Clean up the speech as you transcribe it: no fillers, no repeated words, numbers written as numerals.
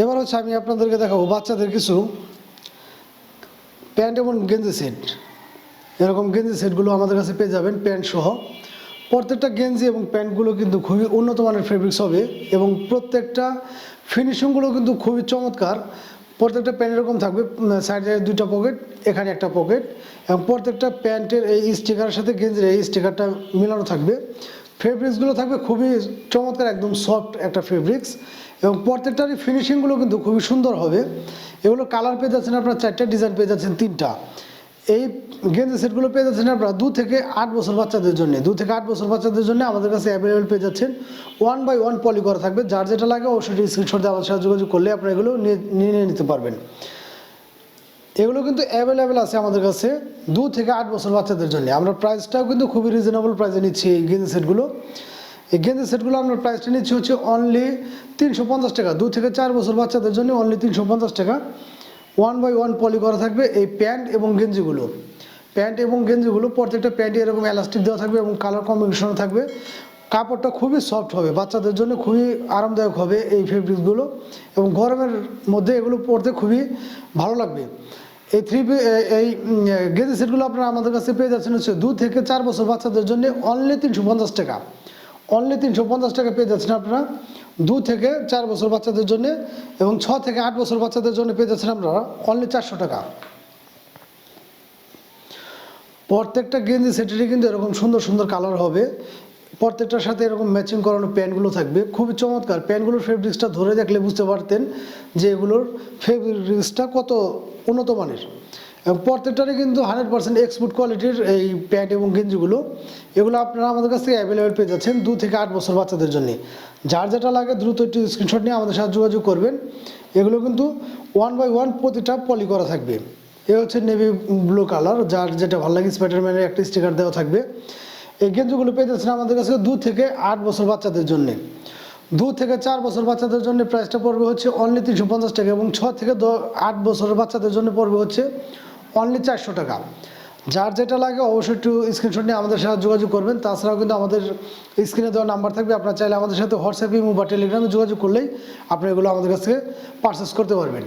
এবার হচ্ছে আমি আপনাদেরকে দেখাবো বাচ্চাদের কিছু প্যান্ট এবং গেঞ্জি সেট। এরকম গেঞ্জি সেটগুলো আমাদের কাছে পেয়ে যাবেন প্যান্ট সহ। প্রত্যেকটা গেঞ্জি এবং প্যান্টগুলো কিন্তু খুবই উন্নত মানের ফেব্রিক্স হবে এবং প্রত্যেকটা ফিনিশিংগুলো কিন্তু খুবই চমৎকার। প্রত্যেকটা প্যান্ট এরকম থাকবে, সাইডে দুইটা পকেট, এখানে একটা পকেট, এবং প্রত্যেকটা প্যান্টের এই স্টিকারের সাথে গেঞ্জির এই স্টিকারটা মিলানো থাকবে। ফেব্রিক্সগুলো থাকবে খুবই চমৎকার, একদম সফট একটা ফেব্রিক্স, এবং প্রত্যেকটারই ফিনিশিংগুলো কিন্তু খুবই সুন্দর হবে। এগুলো কালার পেয়ে যাচ্ছেন আপনার 4টা, ডিজাইন পেয়ে যাচ্ছেন 3টা। এই গেঞ্জি সেটগুলো পেয়ে যাচ্ছেন আপনারা 2 থেকে 8 বছর বাচ্চাদের জন্য। 2 থেকে 8 বছর বাচ্চাদের জন্য আমাদের কাছে অ্যাভেলেবেল পেয়ে যাচ্ছেন। 1/1 পলি করা থাকবে। যার যেটা লাগে অবশ্যই স্ক্রিনশট দিয়ে আমাদের সাথে যোগাযোগ করলে আপনারা এগুলো নিয়ে নিতে পারবেন। এগুলো কিন্তু অ্যাভেলেবেল আছে আমাদের কাছে 2 থেকে 8 বছর বাচ্চাদের জন্য। আমরা প্রাইসটাও কিন্তু খুবই রিজনেবল প্রাইসে নিচ্ছি এই গেঞ্জি সেটগুলো। এই গেঞ্জি সেটগুলো আমরা প্রাইসটা নিচ্ছি হচ্ছে অনলি 350 টাকা। 2 থেকে 4 বছর বাচ্চাদের জন্য অনলি 350 টাকা। 1/1 পলি করা থাকবে এই প্যান্ট এবং গেঞ্জিগুলো। প্রত্যেকটা প্যান্টে এরকম এলাস্টিক দেওয়া থাকবে এবং কালার কম্বিনেশন থাকবে। কাপড়টা খুবই সফট হবে, বাচ্চাদের জন্য খুবই আরামদায়ক হবে এই ফেব্রিক্সগুলো, এবং গরমের মধ্যে এগুলো পরতে খুবই ভালো লাগবে। এই গেঞ্জি সেটগুলো আপনারা আমাদের কাছে পেয়ে যাচ্ছেন হচ্ছে 2 থেকে 4 বছর বাচ্চাদের জন্য অনলি 350 টাকা। অনলি 350 টাকা পেয়ে যাচ্ছেন আপনারা 2 থেকে 4 বছর বাচ্চাদের জন্য, এবং 6 থেকে 8 বছর বাচ্চাদের জন্য পেয়ে যাচ্ছেন আপনারা অনলি 400 টাকা। প্রত্যেকটা গেঞ্জি সেটেরই কিন্তু এরকম সুন্দর সুন্দর কালার হবে। প্রত্যেকটার সাথে এরকম ম্যাচিং করানো প্যান্টগুলো থাকবে, খুবই চমৎকার। প্যান্টগুলোর ফেব্রিক্সটা ধরে দেখলে বুঝতে পারতেন যে এগুলোর ফেব্রিক্সটা কত উন্নত মানের। এবং প্রত্যেকটারই কিন্তু 100% এক্সপোর্ট কোয়ালিটির এই প্যান্ট এবং গেঞ্জিগুলো। এগুলো আপনারা আমাদের কাছ থেকে অ্যাভেলেবেল পেয়ে যাচ্ছেন 2 থেকে 8 বছর বাচ্চাদের জন্য। যার যেটা লাগে দ্রুত একটু স্ক্রিনশট নিয়ে আমাদের সাথে যোগাযোগ করবেন। এগুলো কিন্তু 1/1 প্রতিটা পলি করা থাকবে। এ হচ্ছে নেভি ব্লু কালার, যার যেটা ভালো লাগে স্পাইডারম্যানের একটা স্টিকার দেওয়া থাকবে। এই গেঞ্জিগুলো পেয়ে যাচ্ছেন আমাদের কাছে 2 থেকে 8 বছর বাচ্চাদের জন্য। 2 থেকে 4 বছর বাচ্চাদের জন্য প্রাইসটা পড়বে হচ্ছে অনলি 350 টাকা, এবং 6 থেকে 8 বছরের বাচ্চাদের জন্য পড়বে হচ্ছে অনলি 400 টাকা। যার যেটা লাগে অবশ্যই একটু স্ক্রিনশট নিয়ে আমাদের সাথে যোগাযোগ করবেন। তাছাড়াও কিন্তু আমাদের স্ক্রিনে দেওয়া নাম্বার থাকবে, আপনারা চাইলে আমাদের সাথে হোয়াটসঅ্যাপ, ইমো বা টেলিগ্রামে যোগাযোগ করলেই আপনি এগুলো আমাদের কাছ থেকে পারচেস করতে পারবেন।